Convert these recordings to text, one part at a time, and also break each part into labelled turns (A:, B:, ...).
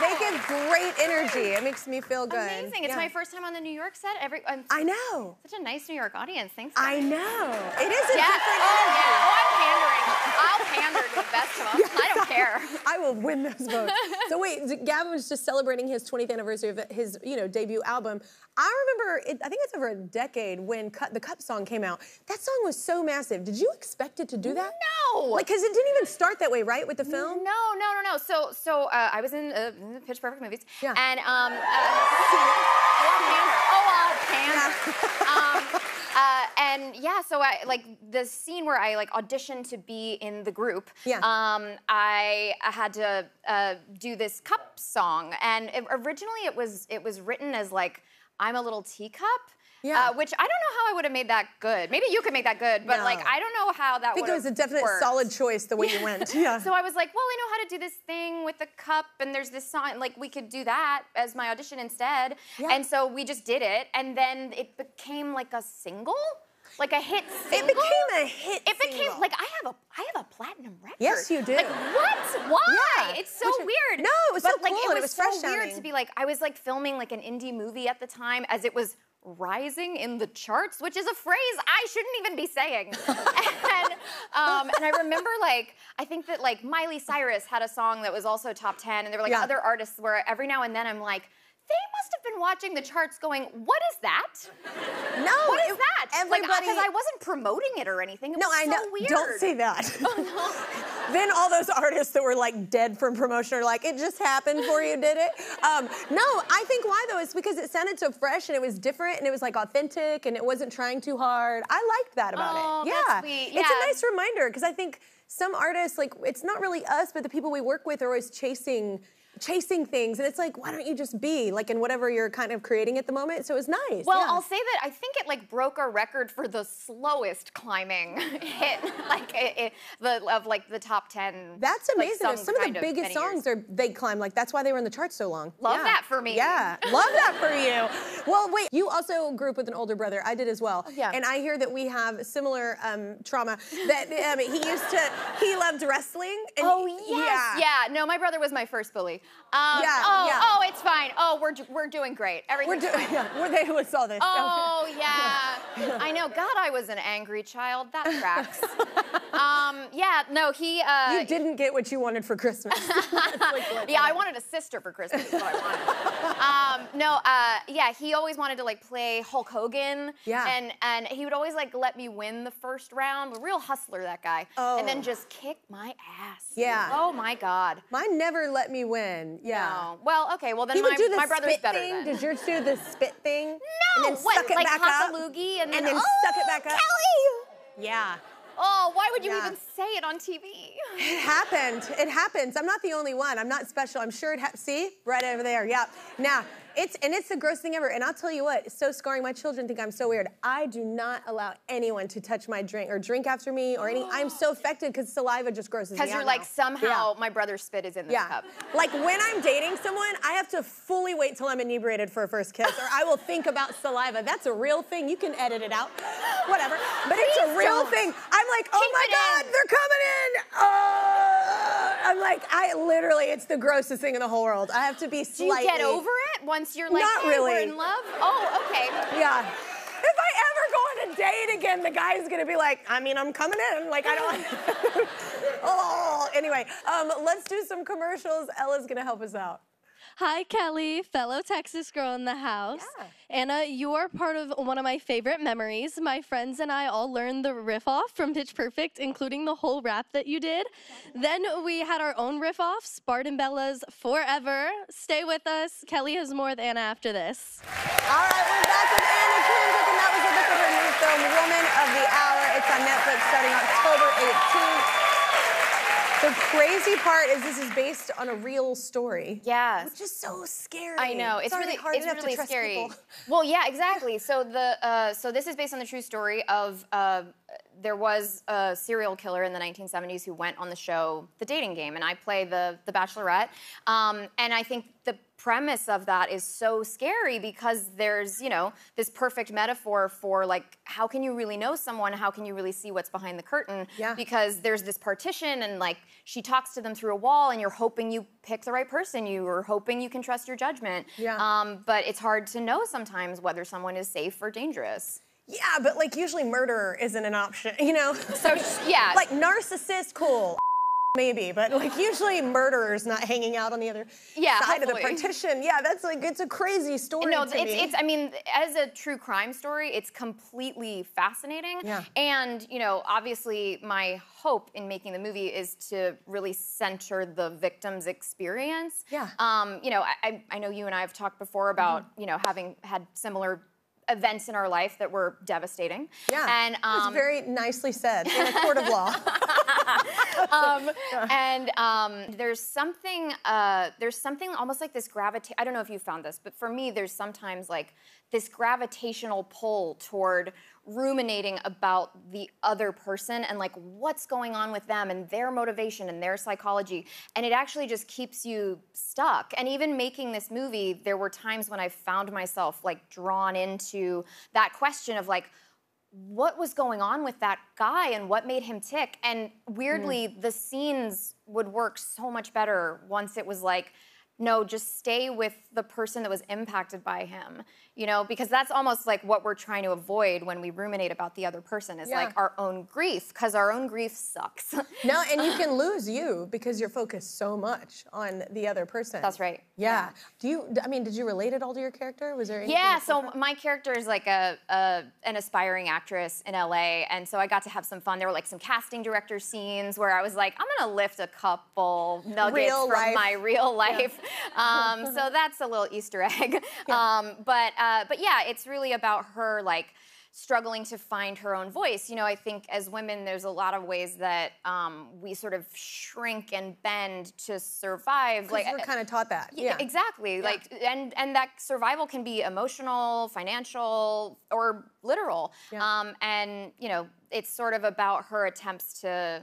A: They give great energy. It makes me feel good.
B: Amazing. It's my first time on the New York set.
A: I know.
B: Such a nice New York audience. Thanks.
A: I know. It is a different
B: energy.
A: energy.
B: Oh, I'm pandering. I'll pander to the best of them.
A: Yes,
B: I don't care.
A: I will win those votes. So wait, Gavin was just celebrating his 20th anniversary of his, debut album. I remember, I think it's over a decade when the Cup song came out. That song was so massive. Did you expect it to do that?
B: No.
A: Like, because it didn't even start that way, right, with the film?
B: No. So I was in Pitch Perfect movies.
A: Yeah.
B: And I'll pander. And yeah, so I the scene where I auditioned to be in the group.
A: Yeah.
B: I had to do this Cup song, and originally it was written as I'm a little teacup.
A: Yeah.
B: Which I don't know how I would have made that good. Maybe you could make that good, but
A: No.
B: I don't know how that would have
A: I think it was a definite solid choice the way you went. Yeah.
B: So I was like, well, I know how to do this thing with the cup, and there's this song, we could do that as my audition instead.
A: Yeah.
B: And so we just did it, and then it became a single, a hit single.
A: It became a hit single.
B: I have a platinum record.
A: Yes, you do.
B: What? Why?
A: Yeah.
B: It's so weird.
A: No, it was so cool, and it was fresh
B: so weird
A: sounding.
B: to be I was filming an indie movie at the time as it was rising in the charts, which is a phrase I shouldn't even be saying. And I remember I think that Miley Cyrus had a song that was also top 10, and there were other artists where every now and then I'm like, they must have been watching the charts going, what is that?
A: No.
B: What is that?
A: Everybody...
B: Because I wasn't promoting it or anything. It was
A: I know.
B: so weird.
A: Don't say that.
B: Oh, no.
A: Then all those artists that were dead from promotion are it just happened for you, did it? No, I think why though is because it sounded so fresh and it was different and it was authentic and it wasn't trying too hard. I liked that about it. Yeah.
B: That's sweet.
A: It's a nice reminder because I think some artists, it's not really us, but the people we work with are always chasing things, and it's why don't you just be in whatever you're kind of creating at the moment? So it was nice.
B: Well,
A: yeah.
B: I'll say that I think it broke a record for the slowest climbing hit, of the top 10.
A: That's amazing. Some of the biggest songs they climb. That's why they were in the charts so long.
B: Love that for me.
A: Yeah, love that for you. Well, wait, you also grew up with an older brother. I did as well.
B: Yeah.
A: And I hear that we have similar trauma. That he loved wrestling. And
B: yes. Yeah. No, my brother was my first bully. Oh, it's fine. Oh, we're doing great. Everything's fine.
A: Yeah, we saw this.
B: Oh, yeah. I know. God, I was an angry child. That tracks. Yeah, no, he...
A: you didn't get what you wanted for Christmas.
B: Yeah, I wanted a sister for Christmas, is what I wanted. Yeah, he always wanted to, play Hulk Hogan.
A: Yeah.
B: And he would always, let me win the first round. A real hustler, that guy.
A: Oh.
B: And then just kick my ass.
A: Yeah.
B: Oh, my God.
A: Mine never let me win. Yeah.
B: No. Well, okay, well, then my brother's better then.
A: Did yours do the spit thing?
B: No!
A: And then suck it back up?
B: Loogie and then
A: suck it back up?
B: Kelly!
A: Yeah.
B: Oh, why would you even say it on TV?
A: It happened. It happens. I'm not the only one. I'm not special. I'm sure it see? Right over there. Yeah. Now, it's the grossest thing ever. And I'll tell you what, it's so scarring. My children think I'm so weird. I do not allow anyone to touch my drink or drink after me or any. I'm so affected because saliva just grosses me out.
B: Because you're somehow my brother's spit is in this cup.
A: When I'm dating someone, I have to fully wait till I'm inebriated for a first kiss or I will think about saliva. That's a real thing. You can edit it out. Whatever. But it's a real thing. I'm like, oh my God, they're coming in. I'm literally, it's the grossest thing in the whole world. I have to be slightly.
B: Do you get over it once you're
A: Not
B: hey,
A: really.
B: we're in love? Oh, okay.
A: Yeah. If I ever go on a date again, the guy's gonna be I'm coming in. I don't. Oh, anyway, let's do some commercials. Ella's gonna help us out.
C: Hi, Kelly, fellow Texas girl in the house.
A: Yeah.
C: Anna, you are part of one of my favorite memories. My friends and I all learned the riff off from Pitch Perfect, including the whole rap that you did. Then we had our own riff offs, Bart and Bella's Forever. Stay with us. Kelly has more with Anna after this.
A: All right, we're back with Anna Kendrick, and that was a look at her new film, Woman of the Hour. It's on Netflix starting October 18th. The crazy part is this is based on a real story.
B: Yeah.
A: Which is so scary.
B: I know. It's really
A: hard enough
B: really
A: to trust
B: scary.
A: people.
B: Well, yeah, exactly. So so this is based on the true story of there was a serial killer in the 1970s who went on the show The Dating Game, and I play the Bachelorette. And I think the premise of that is so scary because there's, you know, this perfect metaphor for, like, how can you really know someone? How can you really see what's behind the curtain?
A: Yeah.
B: Because there's this partition, and, like, she talks to them through a wall, and you're hoping you pick the right person. You're hoping you can trust your judgment.
A: Yeah.
B: But it's hard to know sometimes whether someone is safe or dangerous.
A: Yeah, but like usually murderer isn't an option, you know?
B: So, yeah.
A: Like narcissist, cool. Maybe, but like usually murderers not hanging out on the other side of the partition. Yeah, that's like, it's a crazy story
B: No,
A: to me.
B: it's, I mean, as a true crime story, it's completely fascinating.
A: Yeah.
B: And, you know, obviously my hope in making the movie is to really center the victim's experience.
A: Yeah.
B: You know, I know you and I have talked before about, you know, having had similar events in our life that were devastating.
A: Yeah,
B: and
A: it was very nicely said in a court of law.
B: There's something almost like this gravitation. I don't know if you found this, but for me, there's sometimes like this gravitational pull toward ruminating about the other person and like what's going on with them and their motivation and their psychology, and it actually just keeps you stuck. And even making this movie, there were times when I found myself like drawn into that question of like, what was going on with that guy and what made him tick? And weirdly, the scenes would work so much better once it was like, no, just stay with the person that was impacted by him, you know, because that's almost like what we're trying to avoid when we ruminate about the other person is like our own grief, because our own grief sucks.
A: No, and you can lose you because you're focused so much on the other person.
B: That's right.
A: Yeah. I mean, did you relate at all to your character? Was there anything?
B: Yeah, so my character is like an aspiring actress in LA, and so I got to have some fun. There were like some casting director scenes where I was like, I'm gonna lift a couple nuggets from my real life. So that's a little Easter egg. But yeah, it's really about her like struggling to find her own voice. You know, I think as women, there's a lot of ways that we sort of shrink and bend to survive.
A: Like we're kind of taught that.
B: Yeah, exactly. Yeah. Like, and that survival can be emotional, financial, or literal. Yeah. And you know, it's sort of about her attempts to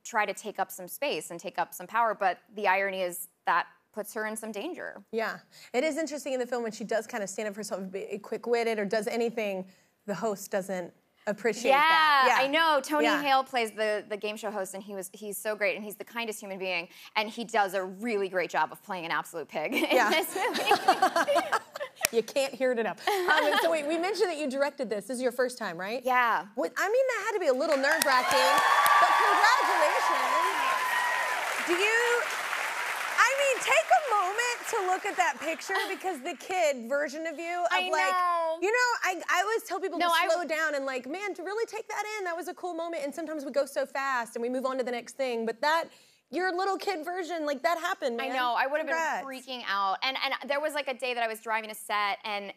B: try to take up some space and take up some power. But the irony is that puts her in some danger. Yeah.
A: It is interesting in the film when she does kind of stand up for herself, be quick-witted or does anything, the host doesn't appreciate that.
B: Yeah, I know. Tony Hale plays the game show host, and he's so great, and he's the kindest human being, and he does a really great job of playing an absolute pig in this movie.
A: You can't hear it enough. So wait, we mentioned that you directed this. This is your first time, right?
B: Yeah.
A: I mean, that had to be a little nerve-wracking, but congratulations. Take a moment to look at that picture because the kid version of you, I always tell people to slow down and like, man, to really take that in, that was a cool moment. And sometimes we go so fast and we move on to the next thing, but that, your little kid version, like that happened, man.
B: I know, I would have been freaking out. And there was like a day that I was driving a set and,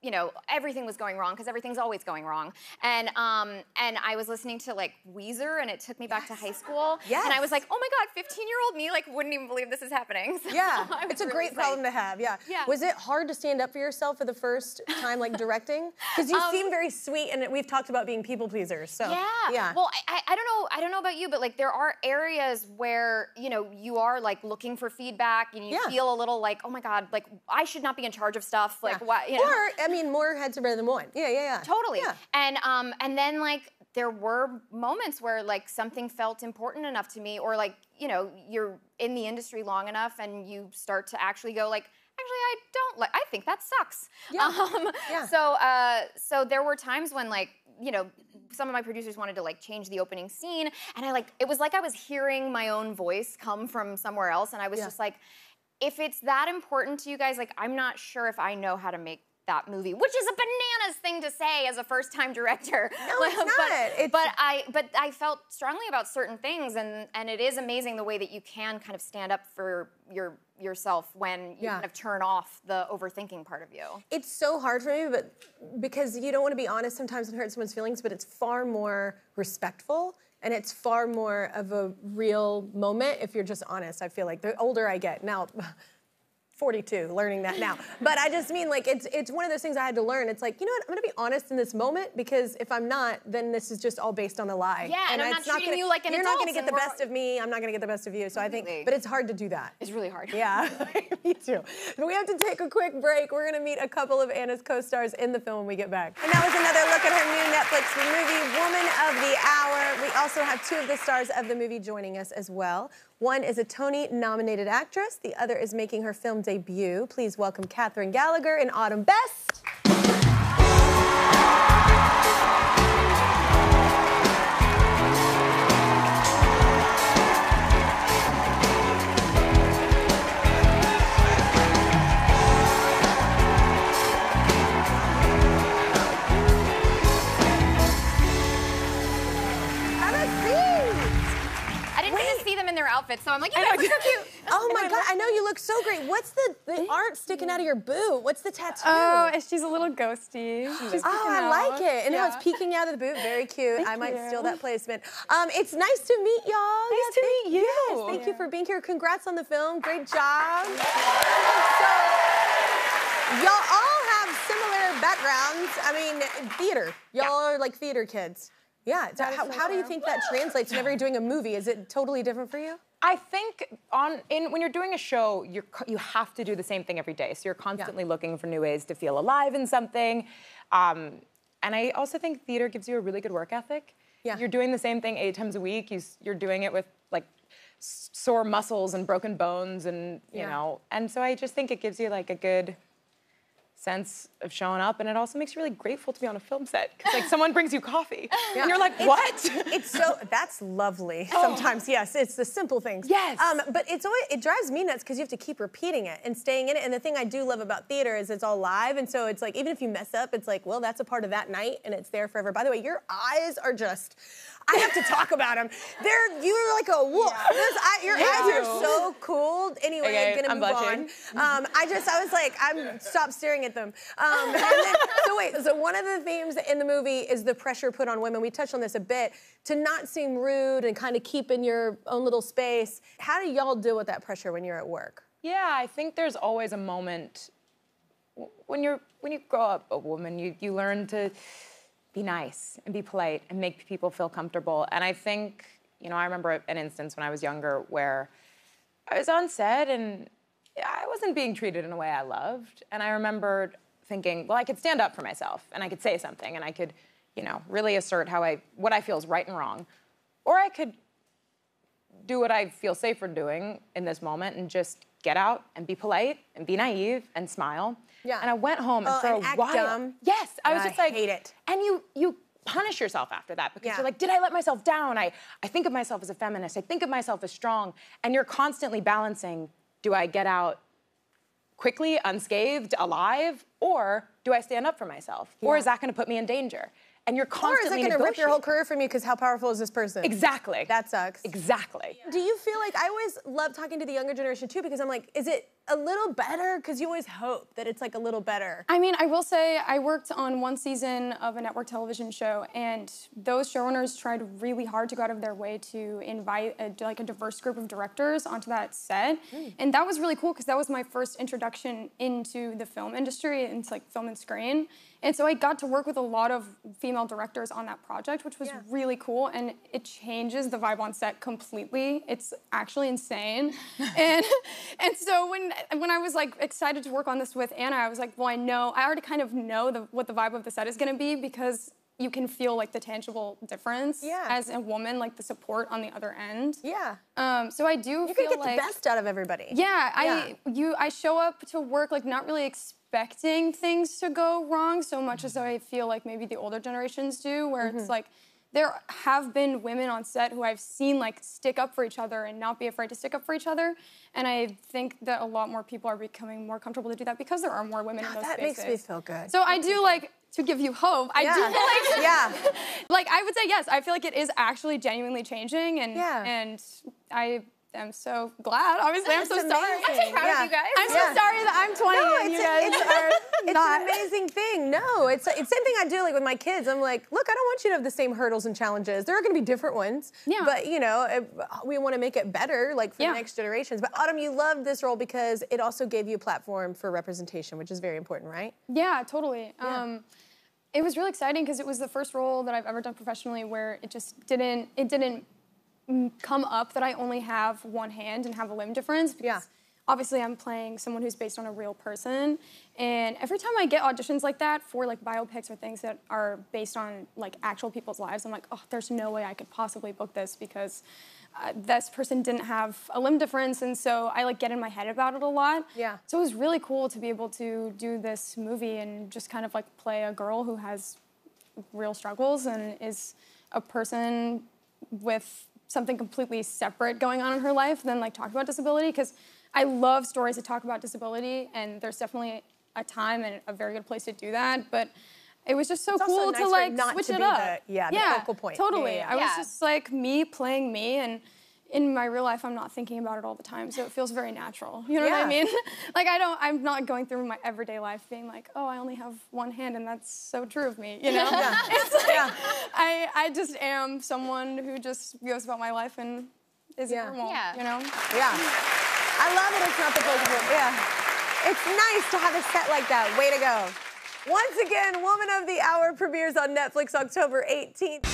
B: you know, everything was going wrong because everything's always going wrong. And I was listening to like Weezer and it took me back to high school. Yes. And I was like, oh my God, 15-year-old me like wouldn't even believe this is happening. So
A: yeah, it's a great problem to have, yeah. Was it hard to stand up for yourself for the first time like directing? Because you seem very sweet and we've talked about being people pleasers, so.
B: Yeah. Well, I don't know about you, but like there are areas where you know, you are like looking for feedback and you feel a little like, oh my God, like I should not be in charge of stuff. Like why, you know?
A: Or, I mean, more heads are better than one. Yeah.
B: Totally. Yeah. And then like there were moments where like something felt important enough to me, or like, you know, you're in the industry long enough and you start to actually go like, actually, I think that sucks. So there were times when like, you know, some of my producers wanted to like change the opening scene, and it was like I was hearing my own voice come from somewhere else, and I was just like, if it's that important to you guys, like I'm not sure if I know how to make that movie, which is a bananas thing to say as a first-time director.
A: No, it's not.
B: But I felt strongly about certain things, and it is amazing the way that you can kind of stand up for yourself when you kind of turn off the overthinking part of you.
A: It's so hard for me, but because you don't want to be honest sometimes and hurt someone's feelings, but it's far more respectful and it's far more of a real moment if you're just honest. I feel like the older I get now. 42 learning that now. But I just mean, like, it's one of those things I had to learn. It's like, you know what, I'm gonna be honest in this moment, because if I'm not, then this is just all based on a lie.
B: Yeah, and I'm not treating you like an
A: You're
B: adult,
A: not gonna get the
B: and
A: best of me, I'm not gonna get the best of you. So I think, but it's hard to do that.
B: It's really hard.
A: Yeah, me too. But we have to take a quick break. We're gonna meet a couple of Anna's co-stars in the film when we get back. And that was another look at her new Netflix movie, Woman of the Hour. We also have two of the stars of the movie joining us as well. One is a Tony-nominated actress. The other is making her film debut. Please welcome Kathryn Gallagher and Autumn. Best.
B: Outfits, so I'm like, you guys are so cute.
A: Oh my God, I know you look so great. What's the art sticking out of your boot? What's the tattoo?
D: Oh, she's a little ghosty. She's
A: I like it. And now it's peeking out of the boot. Very cute. I might steal that placement. It's nice to meet y'all.
D: Nice to meet you.
A: Yes, thank you for being here. Congrats on the film. Great job. So, y'all all have similar backgrounds. I mean, theater. Y'all are like theater kids. Yeah. So how do you think that translates whenever you're doing a movie? Is it totally different for you?
D: I think when you're doing a show, you have to do the same thing every day. So you're constantly looking for new ways to feel alive in something. And I also think theater gives you a really good work ethic.
A: Yeah.
D: You're doing the same thing 8 times a week. You're doing it with like sore muscles and broken bones, and you know. And so I just think it gives you like a good sense of showing up, and it also makes you really grateful to be on a film set, because like someone brings you coffee and you're like, what?
A: That's lovely sometimes. Yes, it's the simple things.
D: Yes.
A: But it drives me nuts because you have to keep repeating it and staying in it. And the thing I do love about theater is it's all live, and so it's like even if you mess up, it's like, well, that's a part of that night and it's there forever. By the way, your eyes are just, I have to talk about them. You're like a wolf. Your eyes are so cool. Anyway,
D: okay,
A: I'm gonna move on. I was like, stop staring at them. And then, so one of the themes in the movie is the pressure put on women. We touched on this a bit, to not seem rude and kind of keep in your own little space. How do y'all deal with that pressure when you're at work?
D: Yeah, I think there's always a moment when you grow up a woman, you learn to be nice and be polite and make people feel comfortable. And I think, I remember an instance when I was younger where I was on set and I wasn't being treated in a way I loved. And I remembered thinking, well, I could stand up for myself and I could say something and I could, really assert what I feel is right and wrong. Or I could do what I feel safer doing in this moment and just get out and be polite and be naive and smile.
A: Yeah.
D: And I went home and for a while.
A: Dumb.
D: Yes, I was just like,
A: I hate it.
D: And you punish yourself after that because you're like, did I let myself down? I think of myself as a feminist. I think of myself as strong. And you're constantly balancing, do I get out quickly, unscathed, alive? Or do I stand up for myself? Or is that gonna put me in danger? And you're constantly
A: Or is it gonna rip your whole career from you because how powerful is this person?
D: Exactly.
A: That sucks.
D: Exactly.
A: Do you feel like, I always love talking to the younger generation too, because I'm like, is it a little better? Because you always hope that it's like a little better.
E: I mean, I will say I worked on one season of a network television show, and those showrunners tried really hard to go out of their way to invite a diverse group of directors onto that set. And that was really cool because that was my first introduction into the film industry, into like film and screen. And so I got to work with a lot of female directors on that project, which was really cool, and it changes the vibe on set completely. It's actually insane. and so when I was like excited to work on this with Anna, I was like, well, I already kind of know what the vibe of the set is gonna be, because you can feel like the tangible difference as a woman, like the support on the other end.
A: Yeah.
E: So I do
A: you
E: feel
A: can get
E: like
A: the best out of everybody.
E: Yeah, I show up to work like not really expecting things to go wrong so much as I feel like maybe the older generations do, where it's like there have been women on set who I've seen like stick up for each other and not be afraid to stick up for each other. And I think that a lot more people are becoming more comfortable to do that because there are more women in those spaces.
A: That makes me feel good.
E: So I do like, to give you hope, I do like, like I would say yes, I feel like it is actually genuinely changing, and I am so glad. Obviously, I'm so sorry.
A: amazing.
B: I'm so proud of you guys.
E: I'm so sorry that I'm 20 and you guys are
A: It's
E: not.
A: an amazing thing. No, it's same thing I do like with my kids. I'm like, look, I don't want you to have the same hurdles and challenges. There are going to be different ones.
E: Yeah.
A: But you know, we want to make it better, like for
E: Yeah.
A: the next generations. But Autumn, you loved this role because it also gave you a platform for representation, which is very important, right?
E: Yeah, totally.
A: Yeah.
E: It was really exciting because it was the first role that I've ever done professionally where it just didn't come up that I only have one hand and have a limb difference. Because
A: Yeah.
E: obviously I'm playing someone who's based on a real person, and every time I get auditions like that for like biopics or things that are based on like actual people's lives, I'm like, oh, there's no way I could possibly book this because this person didn't have a limb difference, and so I like get in my head about it a lot.
A: Yeah.
E: So it was really cool to be able to do this movie and just kind of like play a girl who has real struggles and is a person with something completely separate going on in her life than like talk about disability, because I love stories that talk about disability, and there's definitely a time and a very good place to do that, but it was just so
A: It's also
E: cool
A: nice
E: to
A: for
E: like
A: not
E: switch
A: to
E: it
A: be
E: up.
A: the focal point.
E: Totally.
A: Yeah.
E: I was
B: Yeah.
E: just like me playing me, and in my real life, I'm not thinking about it all the time, so it feels very natural. You know what I
A: Yeah.
E: mean? Like I'm not going through my everyday life being like, oh, I only have one hand, and that's so true of me, you know? It's like, I just am someone who just goes about my life and is normal,
B: Yeah.
E: you know?
A: Yeah. I love it. It's not the focal point. Yeah. It's nice to have a set like that. Way to go. Once again, Woman of the Hour premieres on Netflix October 18th.